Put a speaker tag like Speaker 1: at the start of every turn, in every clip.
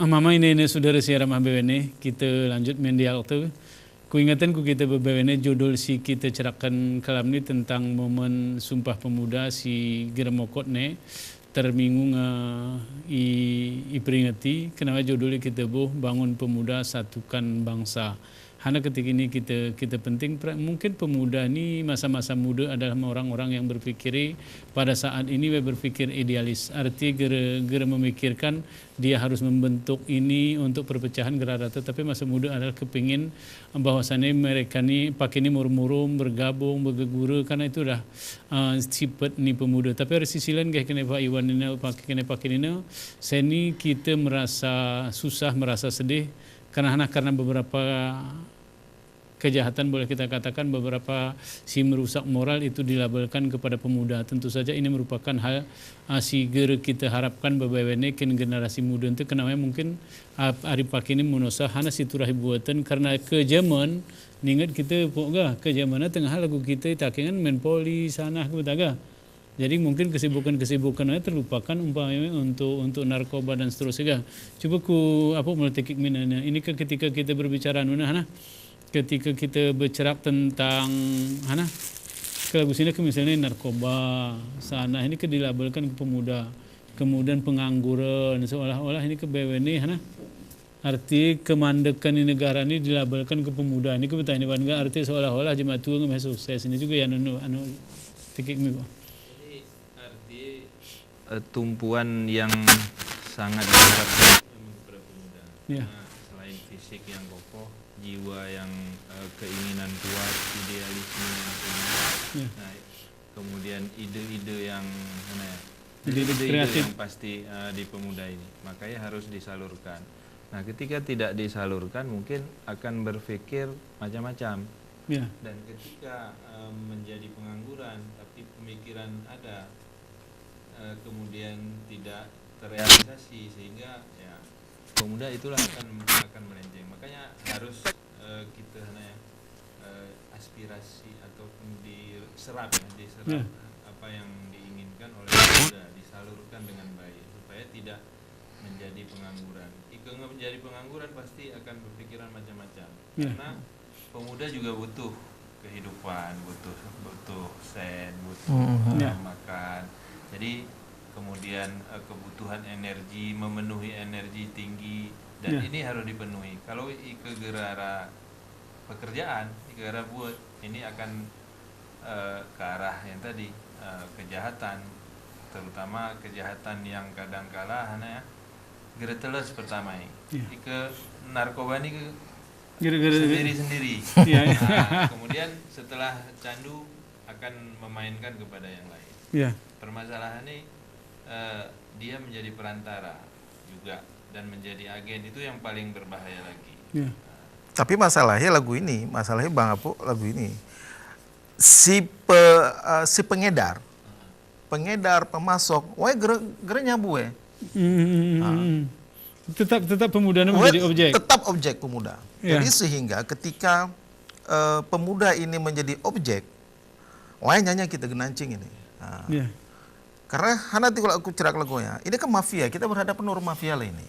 Speaker 1: Mama ini saudara siaram ABWN kita lanjut mendial tu. Ku ingatan ku kita BBWN judul si kita cerakan kalam ni tentang momen Sumpah Pemuda si Geremokot ne terminggu i peringati kenapa judulnya kita bangun pemuda satukan bangsa. Hana ketika ini kita penting mungkin pemuda ni masa-masa muda adalah orang-orang yang berpikir pada saat ini berpikir idealis. Arti gera memikirkan dia harus membentuk ini untuk perpecahan gera tapi masa muda adalah kepingin bahwasannya mereka ni pakai ni murmurum bergabung bergeguru karena itu dah sifat ni pemuda. Tapi ada sisi lain kayak kena Pak Iwan ini pakai ini saya ni kita merasa susah merasa sedih karena beberapa kejahatan boleh kita katakan beberapa si merusak moral itu dilabelkan kepada pemuda. Tentu saja ini merupakan hal siger kita harapkan beberapa generasi muda itu kenapa mungkin hari pagi ini menosah hana siturahi buatan karena kejaman ingat kita pokoknya kejamannya tengah lagu kita takingan main poli sana kita jadi mungkin kesibukan-kesibukannya terlupakan umpamanya untuk narkoba dan seterusnya. Coba meletakik minanya. Ini kan ketika kita berbicara ketika kita bercerak tentang lagu sini misalnya narkoba sana ini dilabelkan ke pemuda, kemudian pengangguran seolah-olah ini ke BWN arti kemandekan di negara ini dilabelkan ke pemuda ini kebetulan ini arti seolah-olah jemaat tua nggak sukses ini juga ya anu tikik mi
Speaker 2: tumpuan yang sangat besar kepada pemuda.
Speaker 1: Ya.
Speaker 2: Selain fisik yang kokoh, jiwa yang keinginan kuat, idealisme yang tinggi. Ya. Nah, kemudian ide-ide yang ide-ide yang pasti di pemuda ini, makanya harus disalurkan. Nah, ketika tidak disalurkan mungkin akan berpikir macam-macam.
Speaker 1: Ya.
Speaker 2: Dan ketika menjadi pengangguran tapi pemikiran ada kemudian tidak terrealisasi sehingga ya pemuda itulah akan melenceng. Makanya harus kita aspirasi ataupun diserap apa yang diinginkan oleh pemuda disalurkan dengan baik supaya tidak menjadi pengangguran. Jika menjadi pengangguran pasti akan berpikiran macam-macam. Karena pemuda juga butuh kehidupan, butuh sen, butuh makan. Jadi kemudian kebutuhan energi, memenuhi energi tinggi dan ini harus dipenuhi. Kalau ke gerara pekerjaan, ke arah buat ini akan ke arah yang tadi kejahatan, terutama kejahatan yang kadang-kala gera teles pertama ini. Ke narkoba ini sendiri-sendiri. Nah, kemudian setelah candu akan memainkan kepada yang lain. Permasalahan ini dia menjadi perantara juga dan menjadi agen itu yang paling berbahaya lagi.
Speaker 3: Tapi masalahnya Bang Apu lagu ini si pengedar, pemasok, gera nyabu
Speaker 1: tetap pemuda menjadi objek.
Speaker 3: Tetap objek pemuda. Jadi sehingga ketika pemuda ini menjadi objek, nyanyi kita genancing ini. Karena nanti kalau aku cerak lagunya, ini kan mafia, kita berhadapan urung mafia lah ini.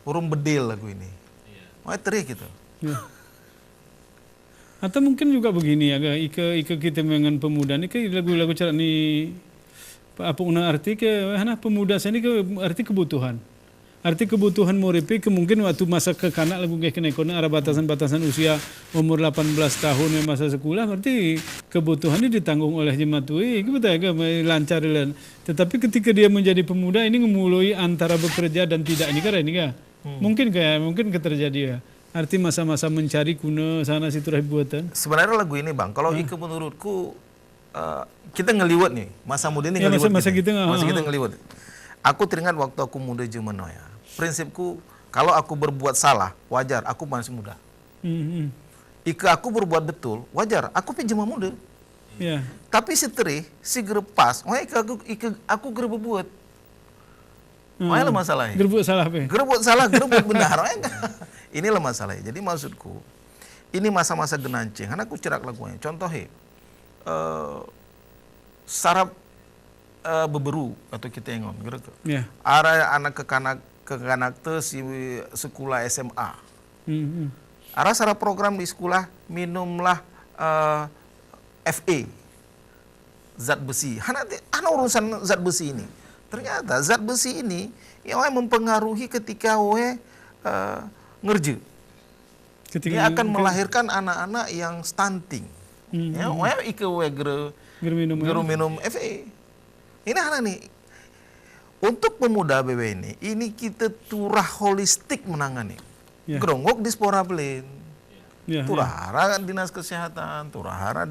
Speaker 3: Urung bedil lagu ini. Terik gitu.
Speaker 1: Atau mungkin juga begini ya, ika kita dengan pemuda ini lagu-lagu cerak ni apa arti pemuda saya ini arti kebutuhan. Arti kebutuhan muripi mungkin waktu masa kekanak lagu kena ada batasan-batasan usia umur 18 tahun yang masa sekolah berarti kebutuhan ini ditanggung oleh jemaat itu betul ya lancar tetapi ketika dia menjadi pemuda ini ngemului antara bekerja dan tidak ini kan mungkin terjadi ya arti masa-masa mencari kuna sana situ buatan.
Speaker 3: Sebenarnya lagu ini Bang kalau Ike menurutku kita ngeliwat nih masa muda ini ngeliwat
Speaker 1: masa kita
Speaker 3: ngeliwat. Aku teringat waktu aku muda Jumeno ya. Prinsipku kalau aku berbuat salah wajar, aku masih muda. Ika aku berbuat betul wajar, aku pinjam muda. Tapi si gerepas, aku gereb buat. Lah masalahnya.
Speaker 1: Gerbuat salah apa?
Speaker 3: Gerbuat benar. Inilah masalahnya. Jadi maksudku ini masa-masa genancing. Karena aku cerak lagunya. Contohnya sarap beberu atau kita yang arah anak kekanak kekanak teu si sekolah SMA.
Speaker 1: Hmm.
Speaker 3: Ara sara program di sekolah minumlah Fe, zat besi. Hana urusan zat besi ini. Ternyata zat besi ini yang mempengaruhi ketika ngerje. Dia akan melahirkan anak-anak yang stunting. Ya, ike geru minum Fe. Ini hana nih. Untuk pemuda BW ini kita turah holistik menangani.
Speaker 1: Ya.
Speaker 3: Geronggok dispora belen.
Speaker 1: Ya,
Speaker 3: Turahara dinas kesehatan, turahara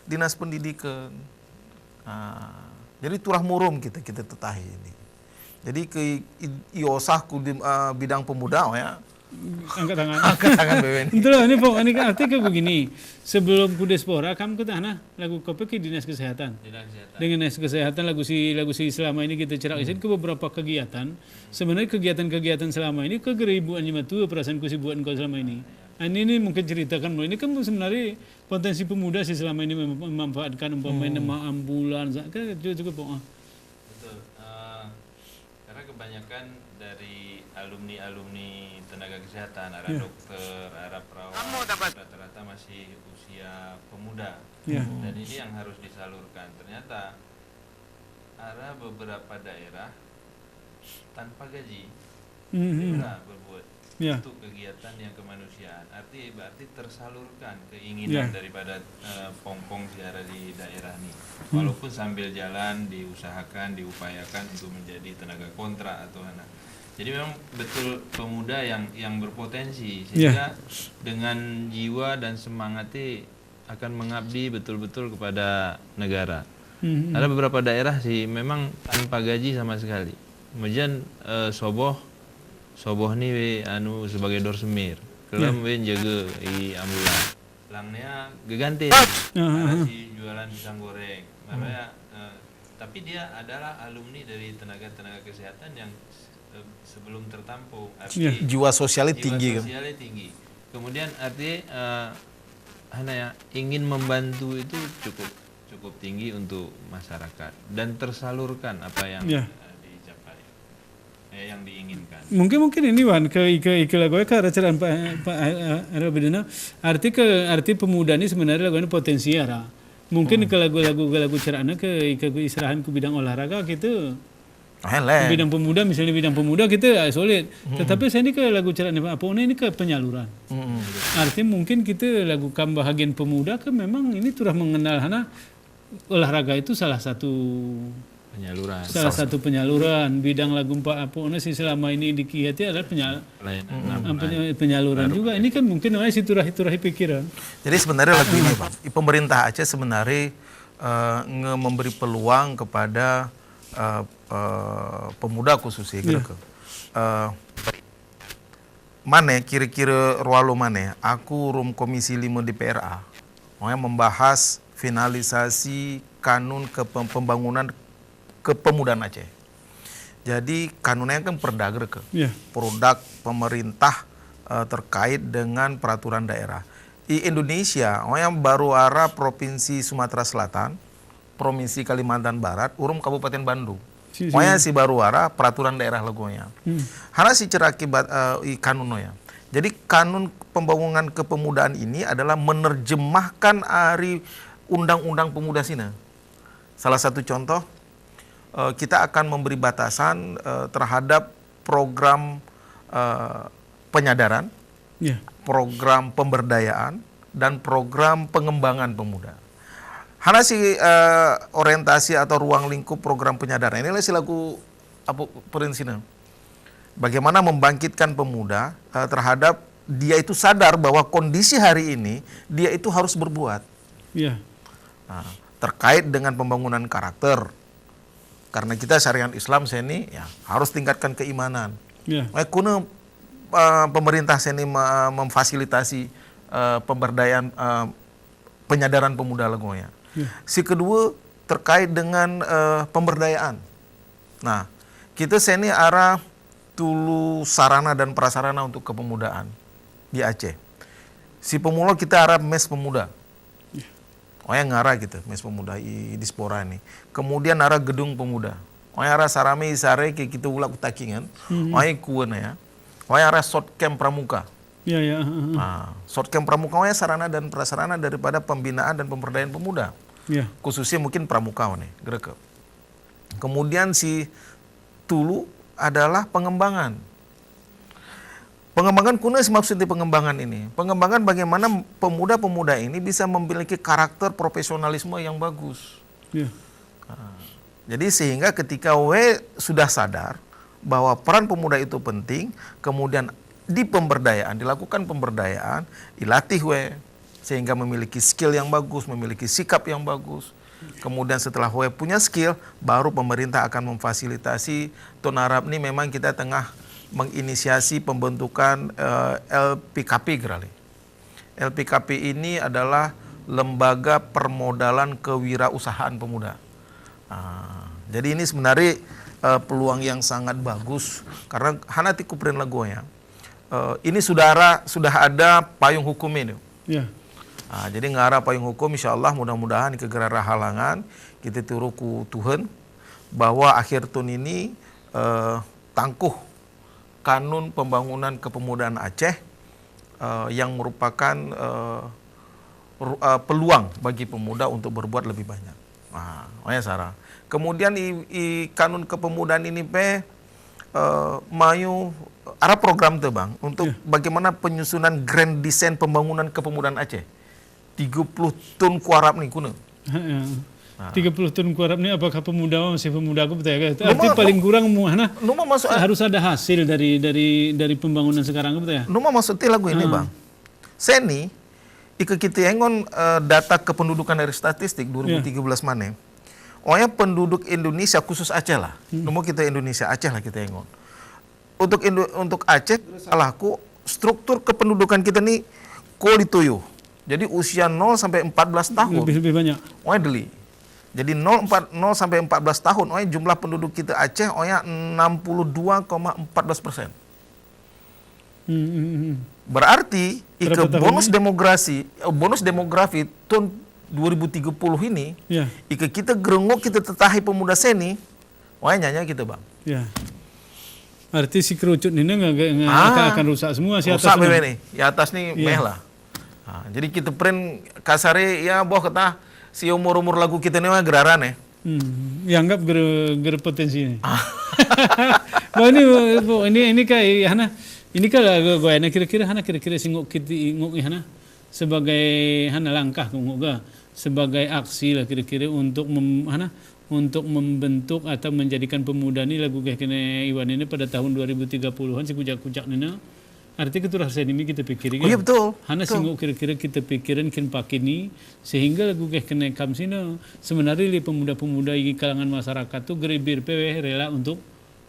Speaker 3: dinas pendidikan. Nah, jadi turah murum kita tetahi ini. Jadi ke iosah ku di bidang pemuda ya.
Speaker 1: angkat tangan.
Speaker 3: Angkat tangan BWN.
Speaker 1: Itulah ini Pok, ini kan artinya begini. Sebelum ku diaspora kamu ke tanah lagu kopi ke dinas kesehatan. Dengan dinas kesehatan lagu si selama ini kita cerak isin ke beberapa kegiatan. Sebenarnya kegiatan-kegiatan selama ini kegeribuan nyematu perasaan ku si buat kau selama ini. Ini mungkin ceritakan mulai ini kan sebenarnya potensi pemuda sih selama ini memanfaatkan umpamanya ambulan kan cukup Pok.
Speaker 2: Betul. Karena kebanyakan dari alumni tenaga kesehatan, arah dokter, arah perawat, rata-rata masih usia pemuda. Dan ini yang harus disalurkan. Ternyata arah beberapa daerah tanpa gaji bisa berbuat untuk kegiatan yang kemanusiaan. Berarti tersalurkan keinginan daripada pongpong siara di daerah ini. Walaupun sambil jalan diusahakan, diupayakan untuk menjadi tenaga kontrak atau anak. Jadi memang betul pemuda yang berpotensi sehingga dengan jiwa dan semangatnya akan mengabdi betul-betul kepada negara. Ada beberapa daerah sih memang tanpa gaji sama sekali. Kemudian soboh nih sebagai dorsemir. Kelam jaga i ambulan. Langnya geganti. Ada si jualan pisang goreng. Makanya tapi dia adalah alumni dari tenaga kesehatan yang sebelum tertampung,
Speaker 3: jiwa sosialnya tinggi.
Speaker 2: Kemudian artinya ingin membantu itu cukup tinggi untuk masyarakat dan tersalurkan apa yang dicapai, yang diinginkan.
Speaker 1: Mungkin ini Wan ke lagu ke acaraan Pak Arabidana arti pemuda ini sebenarnya lagu ini potensi ara. Mungkin ke lagu cerana ke istirahan ke bidang olahraga gitu. Bidang pemuda misalnya bidang pemuda kita solid. Tetapi saya ini ke lagu cerana apa ini ke penyaluran. Artinya mungkin kita lakukan bahagian pemuda ke memang ini turah mengenal olahraga itu salah satu penyaluran. Bidang lagu Pak Apone sih selama ini dikihati adalah penyaluran juga. Ini kan mungkin si turah pikiran.
Speaker 3: Jadi sebenarnya lagu ini Pak, pemerintah Aceh sebenarnya memberi peluang kepada pemuda khususnya mana kira-kira rualo mana aku rum komisi 5 DPRA membahas finalisasi kanun pembangunan kepemudaan Aceh. Jadi kanunnya kan perdager produk pemerintah terkait dengan peraturan daerah. Di Indonesia, yang baru arah Provinsi Sumatera Selatan, Provinsi Kalimantan Barat, urum Kabupaten Bandung. Pokoknya si baru arah peraturan daerah lagunya. Hana si ceraki kanunnya. Jadi kanun pembangunan kepemudaan ini adalah menerjemahkan ari undang-undang pemuda sini. Salah satu contoh, kita akan memberi batasan terhadap program penyadaran, program pemberdayaan, dan program pengembangan pemuda. Hana si orientasi atau ruang lingkup program penyadaran ini lagu apa prinsipnya? Bagaimana membangkitkan pemuda terhadap dia itu sadar bahwa kondisi hari ini dia itu harus berbuat. Nah, terkait dengan pembangunan karakter. Karena kita syariat Islam seni harus tingkatkan keimanan. Kuna pemerintah seni memfasilitasi pemberdayaan penyadaran pemuda lagunya. Si kedua terkait dengan pemberdayaan. Nah, kita seni arah tulu sarana dan prasarana untuk kepemudaan di Aceh. Si pemula kita arah mes pemuda. Yang ngarah gitu, mes pemuda di Dispora ini. Kemudian arah gedung pemuda. Oya ara sarame isare ke kita ulak utakingan. Oya kuan ya. Oya ara short camp pramuka.
Speaker 1: Ya, ya.
Speaker 3: Nah, short camp pramuka oya sarana dan prasarana daripada pembinaan dan pemberdayaan pemuda.
Speaker 1: Ya.
Speaker 3: Khususnya mungkin pramuka nih, Greke. Kemudian si tulu adalah pengembangan. Pengembangan kuna maksudnya pengembangan ini. Pengembangan bagaimana pemuda-pemuda ini bisa memiliki karakter profesionalisme yang bagus.
Speaker 1: Ya.
Speaker 3: Jadi sehingga ketika we sudah sadar bahwa peran pemuda itu penting, kemudian di pemberdayaan, dilakukan pemberdayaan, dilatih we sehingga memiliki skill yang bagus, memiliki sikap yang bagus. Kemudian setelah we punya skill, baru pemerintah akan memfasilitasi. Tonarap ini memang kita tengah menginisiasi pembentukan LPKP Gerali. LPKP ini adalah Lembaga Permodalan Kewirausahaan Pemuda. Jadi ini sebenarnya peluang yang sangat bagus karena hanati kupren lagonya. Ini sudah ada payung hukum ini.
Speaker 1: Ya.
Speaker 3: Jadi ngara payung hukum, insya Allah mudah-mudahan ke gerara halangan kita turu ku Tuhan bahwa akhir tahun ini tangkuh Kanun Pembangunan Kepemudaan Aceh yang merupakan peluang bagi pemuda untuk berbuat lebih banyak. Sarah. Kemudian i Kanun Kepemudaan ini mayu arah program tuh bang untuk bagaimana penyusunan Grand Design Pembangunan Kepemudaan Aceh. 30 tahun kuarap nih kuna.
Speaker 1: 30 tahun kuarap ini apakah pemuda masih pemuda aku betul ya? Arti paling kurang mana? Harus ada hasil dari pembangunan sekarang betul ya?
Speaker 3: Numa maksudnya lagu ini bang. Seni kita engon data kependudukan dari statistik 2013 mana? Oya penduduk Indonesia khusus Aceh lah. Numa kita Indonesia Aceh lah kita engon. Untuk Aceh salahku struktur kependudukan kita nih kolitoyo. Jadi usia 0 sampai 14 tahun.
Speaker 1: Lebih banyak.
Speaker 3: Oya deli. Jadi 0 sampai 14 tahun, oya jumlah penduduk kita Aceh oya 62,14%. Berarti bonus demografi tahun 2030 ini, kita gerengok kita tetahi pemuda seni, oya nyanyi kita bang.
Speaker 1: Ya. Arti si kerucut ini nggak akan rusak semua si atas.
Speaker 3: Rusak nih, di atas nih meh lah. Jadi kita print kasare ya boh kata si umur lagu kita nih mah geraran ya.
Speaker 1: Yang anggap ger potensi ini. ini kayak hana ini kalau gue kira-kira singok kita ingok hana sebagai hana langkah ngok sebagai aksi lah kira-kira untuk untuk membentuk atau menjadikan pemuda ini lagu kayak kena Iwan ini pada tahun 2030-an si kucak-kucak ini. Arti itu rasa ini kita pikirin.
Speaker 3: Oh iya betul.
Speaker 1: Hana singgung kira-kira kita pikirin kin pakai ini sehingga lagu kayak kena kamsina sebenarnya pemuda-pemuda di kalangan masyarakat tuh geribir PW rela untuk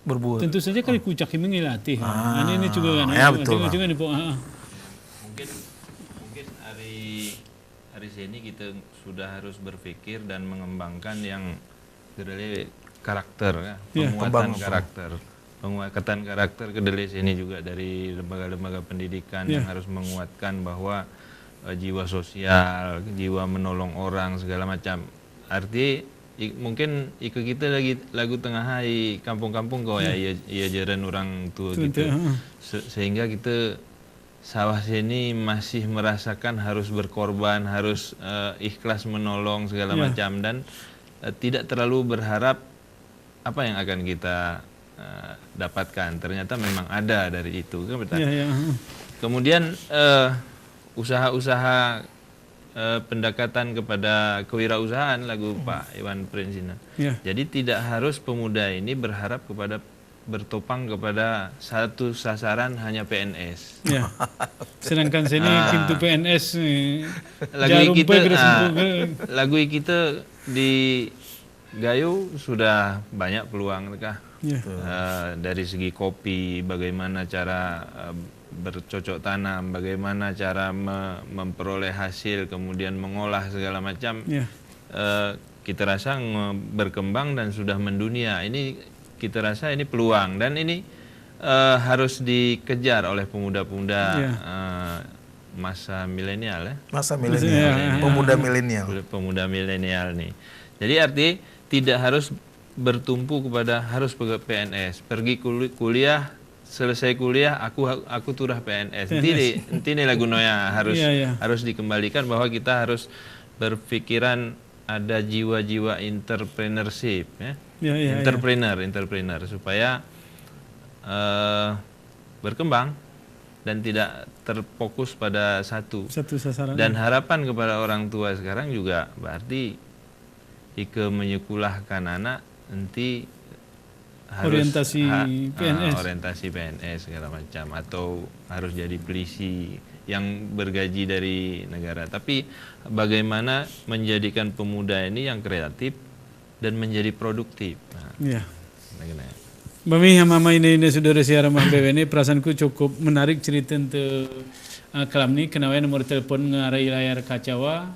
Speaker 3: berbuat.
Speaker 1: Tentu saja kali kucak ini ngelatih. Ini juga kan.
Speaker 3: Ya betul.
Speaker 1: Juga
Speaker 2: Mungkin hari ini kita sudah harus berpikir dan mengembangkan yang karakter, penguatan karakter. Penguatan karakter kedelai sini juga dari lembaga-lembaga pendidikan yang harus menguatkan bahwa jiwa sosial, jiwa menolong orang segala macam. Arti mungkin kita lagi lagu tengah hari kampung-kampung kau ya iya jaran orang tua gitu. Sehingga kita sawah sini masih merasakan harus berkorban, harus ikhlas menolong segala macam dan tidak terlalu berharap apa yang akan kita dapatkan. Ternyata memang ada dari itu kan betul. Kemudian usaha-usaha pendekatan kepada kewirausahaan lagu Pak Iwan Prinsina. Jadi tidak harus pemuda ini berharap bertopang kepada satu sasaran hanya PNS.
Speaker 1: Sedangkan sini pintu PNS
Speaker 2: lagu kita di Gayo sudah banyak peluang dari segi kopi, bagaimana cara bercocok tanam, bagaimana cara memperoleh hasil, kemudian mengolah segala macam. Kita rasa berkembang dan sudah mendunia. Ini kita rasa ini peluang dan ini harus dikejar oleh pemuda-pemuda masa milenial ya.
Speaker 3: Masa milenial, pemuda milenial.
Speaker 2: Pemuda milenial nih. Jadi arti tidak harus bertumpu kepada harus PNS, pergi kuliah, selesai kuliah aku turah PNS. Ini lagu noya harus dikembalikan bahwa kita harus berpikiran ada jiwa-jiwa entrepreneurship ya. Entrepreneur supaya berkembang dan tidak terfokus pada satu
Speaker 1: sasaran.
Speaker 2: Dan harapan kepada orang tua sekarang juga berarti jika menyekolahkan anak nanti harus orientasi PNS segala macam, atau harus jadi polisi yang bergaji dari negara. Tapi bagaimana menjadikan pemuda ini yang kreatif dan menjadi produktif.
Speaker 1: Bami mama ini saudara siaran mah ini perasaanku cukup menarik cerita untuk kelam ni kenapa nomor telepon ngarai layar kacawa.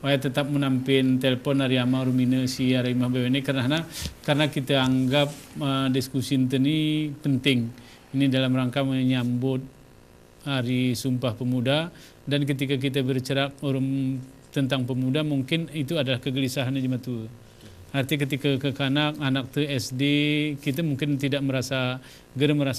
Speaker 1: Saya tetap menampin telepon dari ama rumina si hari mah ini karena kita anggap diskusi ini penting. Ini dalam rangka menyambut Hari Sumpah Pemuda, dan ketika kita bercerak tentang pemuda mungkin itu adalah kegelisahan jemaat tua. Arti ketika ke anak tu SD, kita mungkin tidak merasa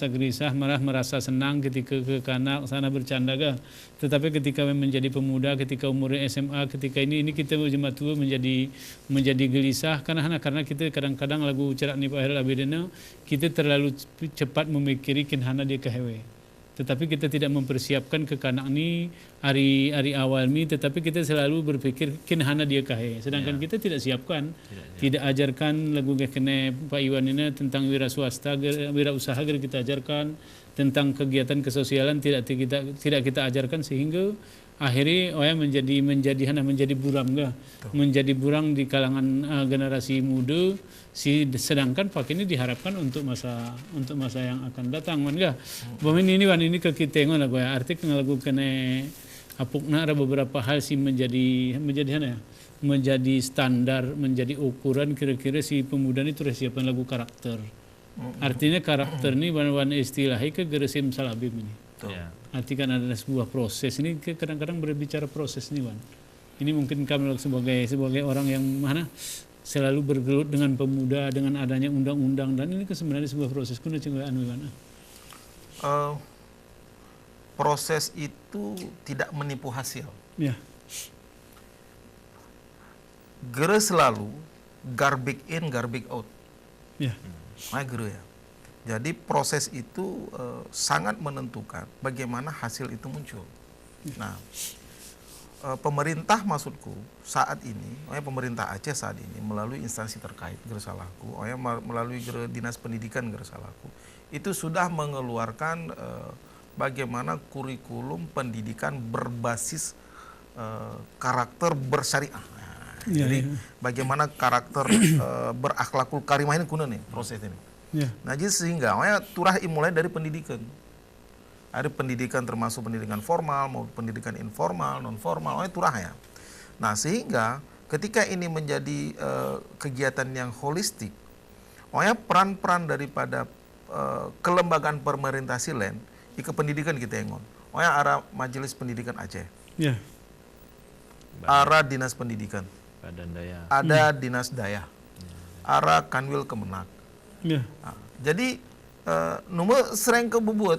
Speaker 1: gerisah, malah merasa senang ketika ke kanak sana bercanda kah. Tetapi ketika menjadi pemuda, ketika umur SMA, ketika ini kita jemaat tua menjadi gelisah karena kita kadang-kadang lagu cerak ni Pak Hairul Abidina, kita terlalu cepat memikiri kinhana dia kehewe. Tetapi kita tidak mempersiapkan ke kanak ni hari awal ni, tetapi kita selalu berpikir kinhana dia kahe. Sedangkan kita tidak siapkan, tidak ajarkan lagu kene Pak Iwan ini tentang wira swasta, wira usaha kita ajarkan, tentang kegiatan kesosialan tidak kita ajarkan, sehingga akhirnya menjadi buram menjadi burang di kalangan generasi muda. Sedangkan pak ini diharapkan untuk masa yang akan datang kan. Ini ke kita ngono lagu ya. Arti lagu kene apukna ada beberapa hal sih menjadi standar, menjadi ukuran kira-kira si pemuda ini terus siapkan lagu karakter. Artinya karakter ini wan istilahnya ke geresim salabim ini. Arti kan ada sebuah proses ini, kadang-kadang berbicara proses nih Wan. Ini mungkin kami sebagai orang yang mana selalu bergelut dengan pemuda, dengan adanya undang-undang, dan ini sebenarnya sebuah proses kuna
Speaker 3: proses itu tidak menipu hasil.
Speaker 1: Ya.
Speaker 3: Gere selalu garbage in, garbage out.
Speaker 1: Ya.
Speaker 3: Gere ya. Jadi proses itu sangat menentukan bagaimana hasil itu muncul. Nah, pemerintah maksudku saat ini, pemerintah Aceh saat ini melalui instansi terkait Gersalahku, melalui Dinas Pendidikan Gersalahku, itu sudah mengeluarkan bagaimana kurikulum pendidikan berbasis karakter bersyariah. Jadi bagaimana karakter berakhlakul karimah ini kuna nih proses ini. Nah jadi sehingga turah mulai dari pendidikan. Ada pendidikan termasuk pendidikan formal maupun pendidikan informal, non formal, turah ya. Nah sehingga ketika ini menjadi kegiatan yang holistik, peran-peran daripada kelembagaan pemerintah silen ke pendidikan kita engon. Arah Majelis Pendidikan Aceh. Ya. Arah Dinas Pendidikan.
Speaker 2: Badan Daya.
Speaker 3: Ada Dinas Daya. Arah Kanwil Kemenak.
Speaker 1: Ya.
Speaker 3: Nah, jadi nomor sering kebubuat,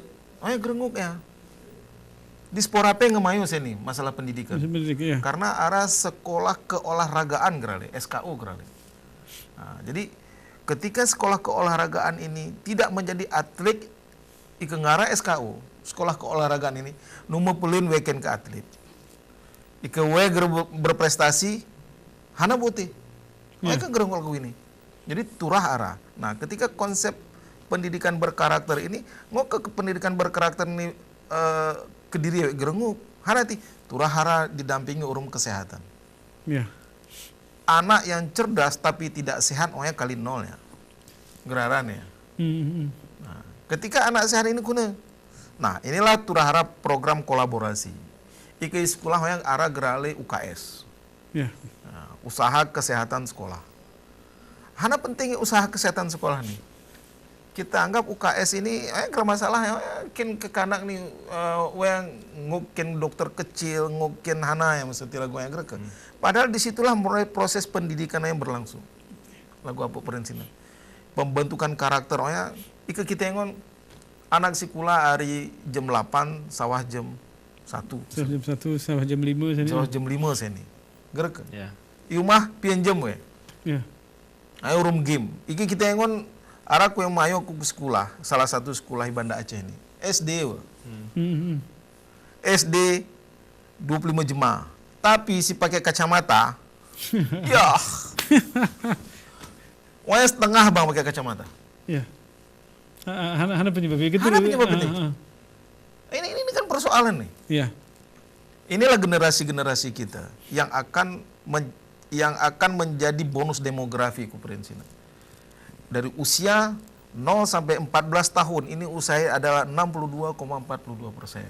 Speaker 3: gerenguk ya. Disporape ngemayu sini masalah pendidikan.
Speaker 1: Ya.
Speaker 3: Karena arah sekolah keolahragaan gerale, SKU gerale. Nah, jadi ketika sekolah keolahragaan ini tidak menjadi atlet ikengara SKU, sekolah keolahragaan ini nomor pelin weekend ke atlet. Ike berprestasi hana putih. Mereka gerenguk lagu ini. Jadi turah arah. Nah, ketika konsep pendidikan berkarakter ini, ke pendidikan berkarakter ini kediri gerenguk, harati turah hara didampingi urum kesehatan.
Speaker 1: Ya.
Speaker 3: Anak yang cerdas tapi tidak sehat, kali nol ya, geraran ya. Nah, ketika anak sehat ini kuna, nah inilah turah hara program kolaborasi. Ike sekolah yang arah gerale UKS.
Speaker 1: Ya.
Speaker 3: Nah, usaha kesehatan sekolah. Hana pentingnya usaha kesehatan sekolah nih. Kita anggap UKS ini gak masalah ya, kin ke kanak nih yang ngukin dokter kecil, ngukin hana yang mesti lagu yang gereke. Padahal disitulah mulai proses pendidikan yang berlangsung. Lagu apa prinsipnya? pembentukan karakternya ika kita ingon anak sekolah hari jam 8 sawah jam 1
Speaker 1: Jam 1 sampai jam 5 sini.
Speaker 3: sawah jam 5 sini gerek
Speaker 2: Ya.
Speaker 3: iumah pian jam we
Speaker 1: Ya.
Speaker 3: ayo room game iki kita ingon araku yang mayo ku sekolah salah satu sekolah di Banda Aceh ini SD we.
Speaker 1: Hmm.
Speaker 3: SD 25 jemaah tapi si pakai kacamata ya wah setengah bang pakai kacamata
Speaker 1: Ya. Hana penyebabnya gitu.
Speaker 3: Hana penyebabnya. Ini kan persoalan nih.
Speaker 1: Ya.
Speaker 3: Inilah generasi-generasi kita yang akan menjadi bonus demografi ku prinsipnya. Dari usia 0 sampai 14 tahun ini usia adalah 62,42%.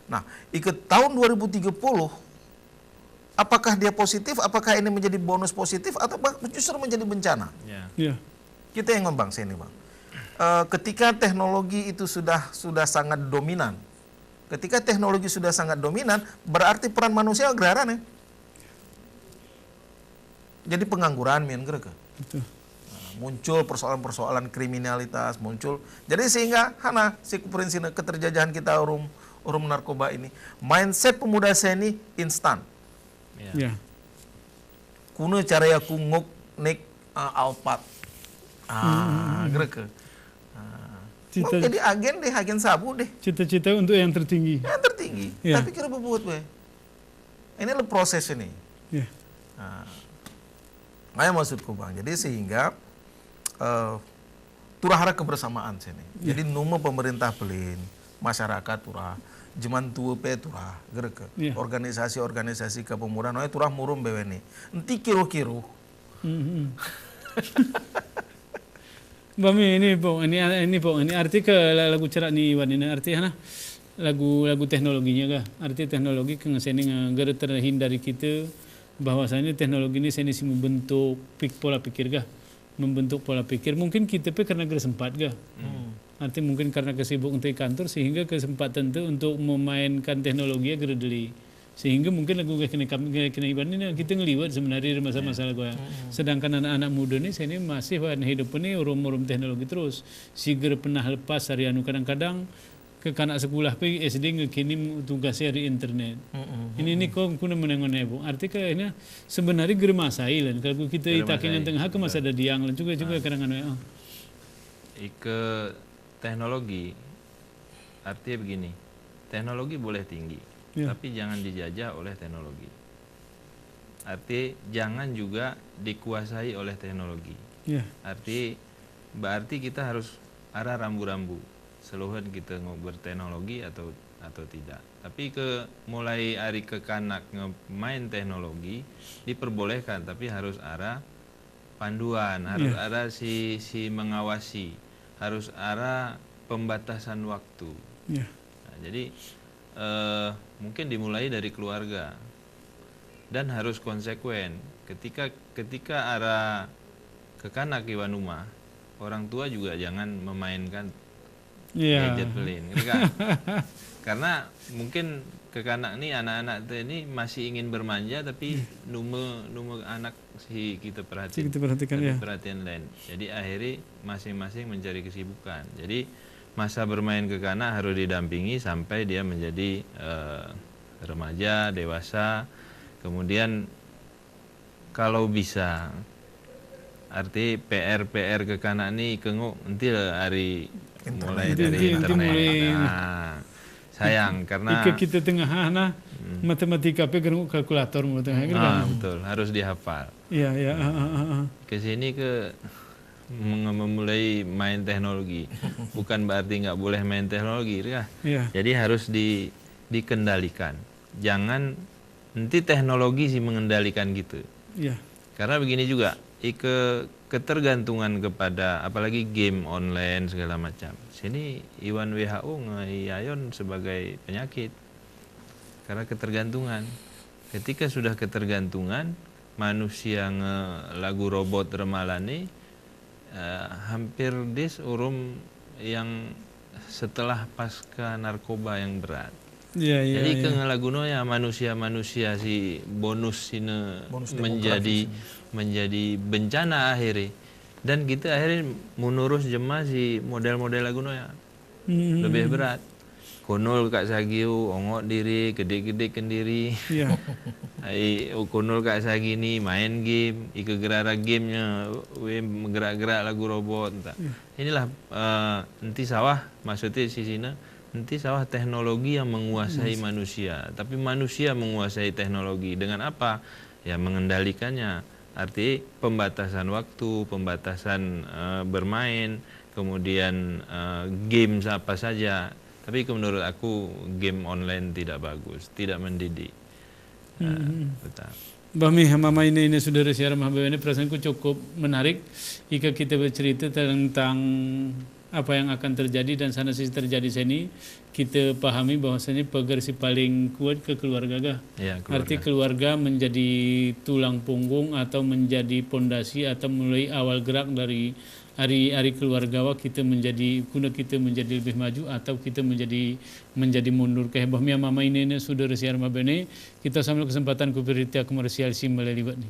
Speaker 3: Nah, ikut tahun 2030 apakah dia positif? Apakah ini menjadi bonus positif atau justru menjadi bencana?
Speaker 2: Ya.
Speaker 1: Ya.
Speaker 3: Kita yang ngembang sini, Bang. Ketika teknologi itu sudah sangat dominan. Ketika teknologi sudah sangat dominan, berarti peran manusia agraran ya. Jadi pengangguran mien gereka.
Speaker 1: Betul.
Speaker 3: Muncul persoalan-persoalan kriminalitas muncul. Jadi sehingga hana si prinsipnya keterjajahan kita urum narkoba ini. Mindset pemuda saya ini instan.
Speaker 2: Ya.
Speaker 1: Ya.
Speaker 3: Kuno cara ya kunguk nek Alphard. Gereka. Mau jadi agen sabu deh.
Speaker 1: Cita-cita untuk yang tertinggi.
Speaker 3: Yang tertinggi.
Speaker 1: Ya.
Speaker 3: Tapi kira berbuat gue. Ini adalah proses ini.
Speaker 1: Ya.
Speaker 3: Nah, maksudku Bang. Jadi sehingga turahara kebersamaan sini. Jadi numa pemerintah pelin, masyarakat turah, jeman tua pe turah, gereke.
Speaker 1: Ya.
Speaker 3: Organisasi-organisasi kepemudaan, turah murum beweni. Enti kiro-kiro.
Speaker 1: Bami ini po, ini arti ke lagu cerak ni Iwan ini arti hana lagu teknologinya kah? Arti teknologi ke ngeseni ngagara terhindari kita bahwasanya teknologi ini seni si membentuk pola pikir kah? Membentuk pola pikir. Mungkin kita pe karena kesempat kah? Arti mungkin karena kesibuk untuk kantor sehingga kesempatan itu untuk memainkan teknologi agar deli. Sehingga mungkin lagu kena Iban ini kita ngeliwat sebenarnya masa-masa lagu. Sedangkan anak-anak muda ini saya ini masih hidup ini urum teknologi terus. Siger pernah lepas hari anu kadang-kadang ke kanak sekolah pe SD ngekirim tugasnya di internet. Ini kok kuna menengon ibu. Arti ini sebenarnya germasai lan kalau kita itakin yang tengah ke masa ada diang lan juga kadang-kadang.
Speaker 2: Ike teknologi artinya begini. Teknologi boleh tinggi.
Speaker 1: Ya.
Speaker 2: Tapi jangan dijajah oleh teknologi. Arti jangan juga dikuasai oleh teknologi.
Speaker 1: Ya.
Speaker 2: Berarti kita harus arah rambu-rambu. Seluruhan kita berteknologi atau tidak. Tapi mulai hari ke kanak main teknologi diperbolehkan, tapi harus arah panduan, harus arah si mengawasi, harus arah pembatasan waktu.
Speaker 1: Ya.
Speaker 2: Nah, jadi mungkin dimulai dari keluarga dan harus konsekuen ketika arah ke kanak iwanuma orang tua juga jangan memainkan gadget pelin kan? Karena mungkin ke kanak nih anak-anak ini masih ingin bermanja tapi nume anak si kita perhatikan perhatian lain, jadi akhirnya masing-masing mencari kesibukan. Jadi masa bermain ke kanak harus didampingi sampai dia menjadi remaja, dewasa. Kemudian kalau bisa, arti PR ke kanak ini kengok nanti hari mulai dari internet. Nah, sayang karena
Speaker 1: kita tengah matematika pe gerung kalkulator mu tengah
Speaker 2: betul, harus dihafal.
Speaker 1: Iya.
Speaker 2: Kesini memulai main teknologi bukan berarti nggak boleh main teknologi ya. Jadi harus dikendalikan, jangan nanti teknologi sih mengendalikan gitu ya. Karena begini juga ketergantungan kepada apalagi game online segala macam, sini Iwan WHO ngayayon sebagai penyakit karena ketergantungan. Ketika sudah ketergantungan, manusia lagu robot remalan hampir urum yang setelah pasca narkoba yang berat. Jadi ngelaguno ya manusia si bonus ini menjadi bencana akhirnya. Dan kita akhirnya menurus jemaah si model-model lagu ya lebih berat. Konol kak sagiu, ongok diri, gede-gede kendiri.
Speaker 1: Iya.
Speaker 2: Konol kak sagi ni main game, ike gerara gamenya, gerak-gerak lagu robot. Inilah nanti sawah maksudnya sisina. Nanti sawah teknologi yang menguasai manusia, tapi manusia menguasai teknologi dengan apa? Ya mengendalikannya. Arti pembatasan waktu, pembatasan bermain, kemudian game apa saja. Tapi menurut aku game online tidak bagus, tidak mendidik. Betul.
Speaker 1: Bami mama ini saudara siaran Mahabebe ini perasaanku cukup menarik jika kita bercerita tentang apa yang akan terjadi dan sana sisi terjadi sini kita pahami bahwasanya pegar si paling kuat ke keluarga gah.
Speaker 2: Ya,
Speaker 1: Arti keluarga menjadi tulang punggung atau menjadi pondasi atau mulai awal gerak dari hari-hari keluarga kita menjadi guna kita menjadi lebih maju atau kita menjadi mundur kayak bahmia mama ini saudara siaran Mahabebe kita sambil kesempatan ku berita komersial si melalui ni.